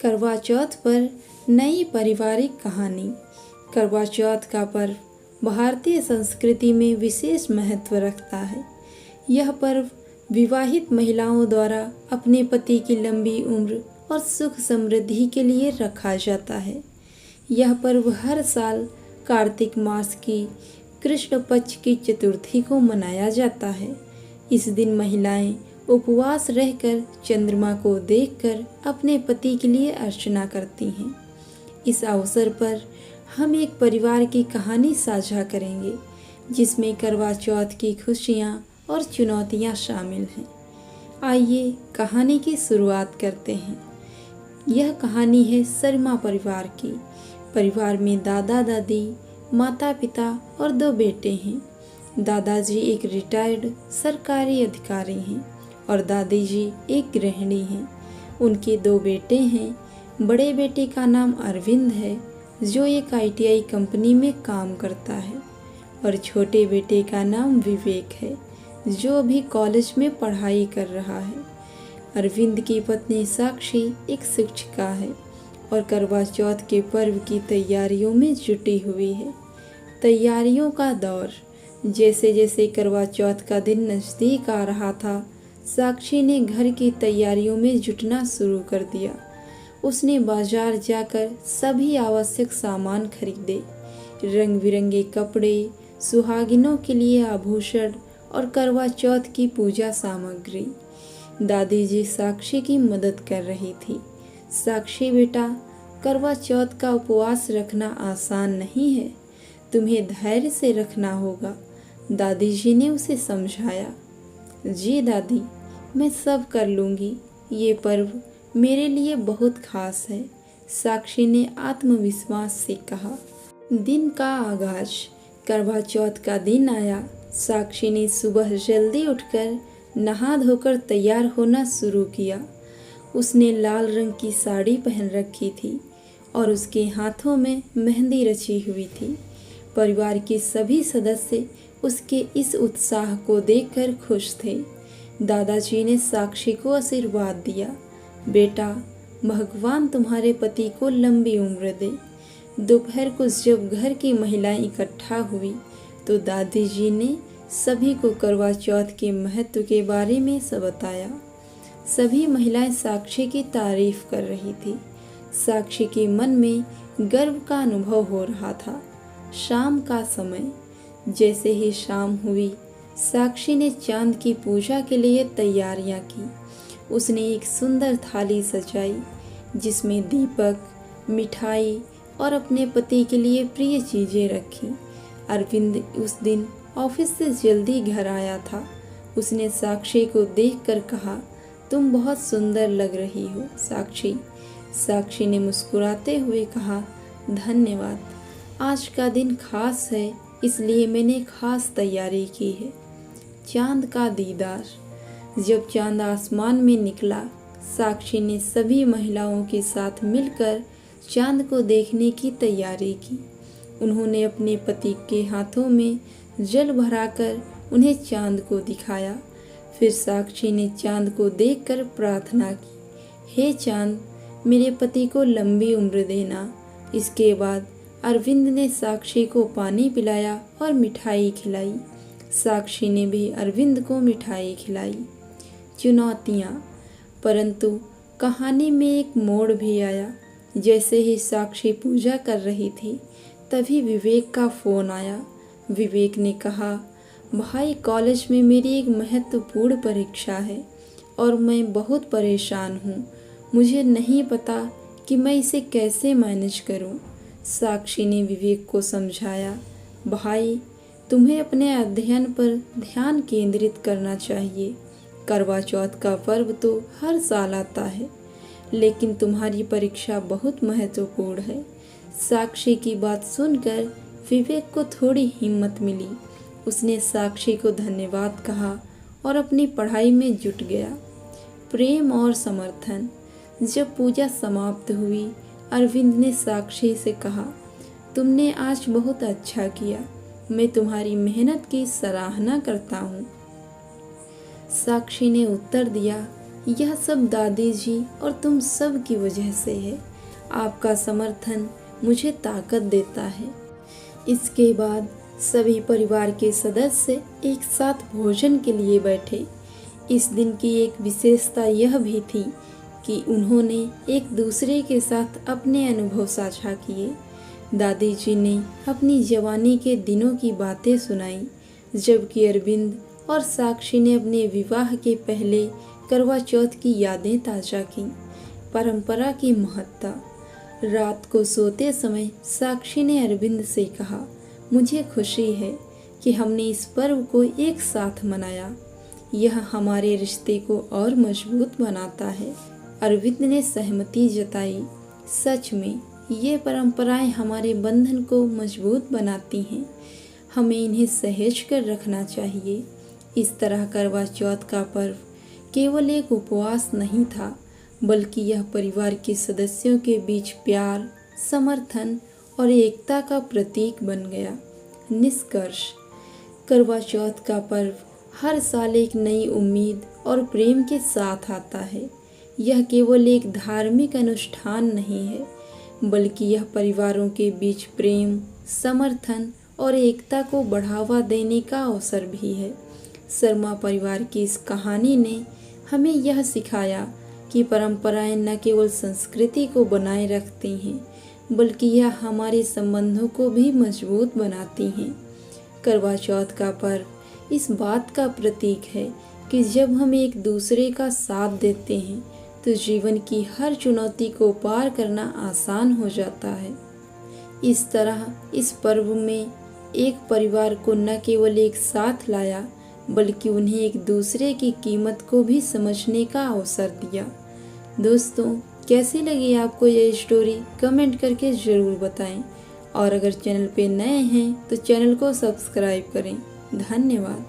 करवा चौथ पर नई पारिवारिक कहानी। करवा चौथ का पर्व भारतीय संस्कृति में विशेष महत्व रखता है। यह पर्व विवाहित महिलाओं द्वारा अपने पति की लंबी उम्र और सुख समृद्धि के लिए रखा जाता है। यह पर्व हर साल कार्तिक मास की कृष्ण पक्ष की चतुर्थी को मनाया जाता है। इस दिन महिलाएं उपवास रहकर चंद्रमा को देखकर अपने पति के लिए अर्चना करती हैं। इस अवसर पर हम एक परिवार की कहानी साझा करेंगे जिसमें करवा चौथ की खुशियाँ और चुनौतियाँ शामिल हैं। आइए कहानी की शुरुआत करते हैं। यह कहानी है शर्मा परिवार की। परिवार में दादा दादी, माता पिता और 2 बेटे हैं। दादाजी एक रिटायर्ड सरकारी अधिकारी हैं और दादी जी एक गृहिणी हैं। उनके 2 बेटे हैं। बड़े बेटे का नाम अरविंद है जो एक ITI कंपनी में काम करता है और छोटे बेटे का नाम विवेक है जो अभी कॉलेज में पढ़ाई कर रहा है। अरविंद की पत्नी साक्षी एक शिक्षिका है और करवा चौथ के पर्व की तैयारियों में जुटी हुई है। तैयारियों का दौर। जैसे जैसे करवा चौथ का दिन नज़दीक आ रहा था, साक्षी ने घर की तैयारियों में जुटना शुरू कर दिया। उसने बाजार जाकर सभी आवश्यक सामान खरीदे। रंग बिरंगे कपड़े, सुहागिनों के लिए आभूषण और करवा चौथ की पूजा सामग्री। दादी जी साक्षी की मदद कर रही थी। साक्षी बेटा, करवा चौथ का उपवास रखना आसान नहीं है, तुम्हें धैर्य से रखना होगा, दादी जी ने उसे समझाया। जी दादी, मैं सब कर लूँगी, ये पर्व मेरे लिए बहुत खास है, साक्षी ने आत्मविश्वास से कहा। दिन का आगाज। करवा चौथ का दिन आया। साक्षी ने सुबह जल्दी उठकर नहा धोकर तैयार होना शुरू किया। उसने लाल रंग की साड़ी पहन रखी थी और उसके हाथों में मेहंदी रची हुई थी। परिवार के सभी सदस्य उसके इस उत्साह को देखकर खुश थे। दादाजी ने साक्षी को आशीर्वाद दिया। बेटा, भगवान तुम्हारे पति को लंबी उम्र दे। दोपहर को जब घर की महिलाएं इकट्ठा हुई तो दादी जी ने सभी को करवा चौथ के महत्व के बारे में सब बताया। सभी महिलाएं साक्षी की तारीफ कर रही थी। साक्षी के मन में गर्व का अनुभव हो रहा था। शाम का समय। जैसे ही शाम हुई, साक्षी ने चांद की पूजा के लिए तैयारियां की। उसने एक सुंदर थाली सजाई जिसमें दीपक, मिठाई और अपने पति के लिए प्रिय चीजें रखी। अरविंद उस दिन ऑफिस से जल्दी घर आया था। उसने साक्षी को देखकर कहा, तुम बहुत सुंदर लग रही हो साक्षी। साक्षी ने मुस्कुराते हुए कहा, धन्यवाद, आज का दिन खास है इसलिए मैंने खास तैयारी की है। चांद का दीदार। जब चांद आसमान में निकला, साक्षी ने सभी महिलाओं के साथ मिलकर चांद को देखने की तैयारी की। उन्होंने अपने पति के हाथों में जल भराकर उन्हें चांद को दिखाया। फिर साक्षी ने चांद को देखकर प्रार्थना की, हे चांद, मेरे पति को लंबी उम्र देना। इसके बाद अरविंद ने साक्षी को पानी पिलाया और मिठाई खिलाई। साक्षी ने भी अरविंद को मिठाई खिलाई। चुनौतियाँ। परंतु कहानी में एक मोड़ भी आया। जैसे ही साक्षी पूजा कर रही थी तभी विवेक का फ़ोन आया। विवेक ने कहा, भाई, कॉलेज में मेरी एक महत्वपूर्ण परीक्षा है और मैं बहुत परेशान हूँ। मुझे नहीं पता कि मैं इसे कैसे मैनेज करूँ। साक्षी ने विवेक को समझाया, भाई, तुम्हें अपने अध्ययन पर ध्यान केंद्रित करना चाहिए। करवा चौथ का पर्व तो हर साल आता है, लेकिन तुम्हारी परीक्षा बहुत महत्वपूर्ण है। साक्षी की बात सुनकर विवेक को थोड़ी हिम्मत मिली। उसने साक्षी को धन्यवाद कहा और अपनी पढ़ाई में जुट गया। प्रेम और समर्थन। जब पूजा समाप्त हुई, अरविंद ने साक्षी से कहा, तुमने आज बहुत अच्छा किया, मैं तुम्हारी मेहनत की सराहना करता हूँ। साक्षी ने उत्तर दिया, यह सब दादी जी और तुम सब की वजह से है। आपका समर्थन मुझे ताकत देता है। इसके बाद सभी परिवार के सदस्य एक साथ भोजन के लिए बैठे। इस दिन की एक विशेषता यह भी थी कि उन्होंने एक दूसरे के साथ अपने अनुभव साझा किए। दादी जी ने अपनी जवानी के दिनों की बातें सुनाई, जबकि अरविंद और साक्षी ने अपने विवाह के पहले करवा चौथ की यादें ताज़ा की। परंपरा की महत्ता। रात को सोते समय साक्षी ने अरविंद से कहा, मुझे खुशी है कि हमने इस पर्व को एक साथ मनाया। यह हमारे रिश्ते को और मजबूत बनाता है। अरविंद ने सहमति जताई। सच में ये परंपराएं हमारे बंधन को मजबूत बनाती हैं। हमें इन्हें सहेज कर रखना चाहिए। इस तरह करवा चौथ का पर्व केवल एक उपवास नहीं था, बल्कि यह परिवार के सदस्यों के बीच प्यार, समर्थन और एकता का प्रतीक बन गया। निष्कर्ष, करवा चौथ का पर्व हर साल एक नई उम्मीद और प्रेम के साथ आता है। यह केवल एक धार्मिक अनुष्ठान नहीं है, बल्कि यह परिवारों के बीच प्रेम, समर्थन और एकता को बढ़ावा देने का अवसर भी है। शर्मा परिवार की इस कहानी ने हमें यह सिखाया कि परंपराएं न केवल संस्कृति को बनाए रखती हैं, बल्कि यह हमारे संबंधों को भी मजबूत बनाती हैं। करवा चौथ का पर्व इस बात का प्रतीक है कि जब हम एक दूसरे का साथ देते हैं तो जीवन की हर चुनौती को पार करना आसान हो जाता है। इस तरह इस पर्व में एक परिवार को न केवल एक साथ लाया, बल्कि उन्हें एक दूसरे की कीमत को भी समझने का अवसर दिया। दोस्तों, कैसी लगी आपको ये स्टोरी? कमेंट करके ज़रूर बताएं। और अगर चैनल पे नए हैं तो चैनल को सब्सक्राइब करें। धन्यवाद।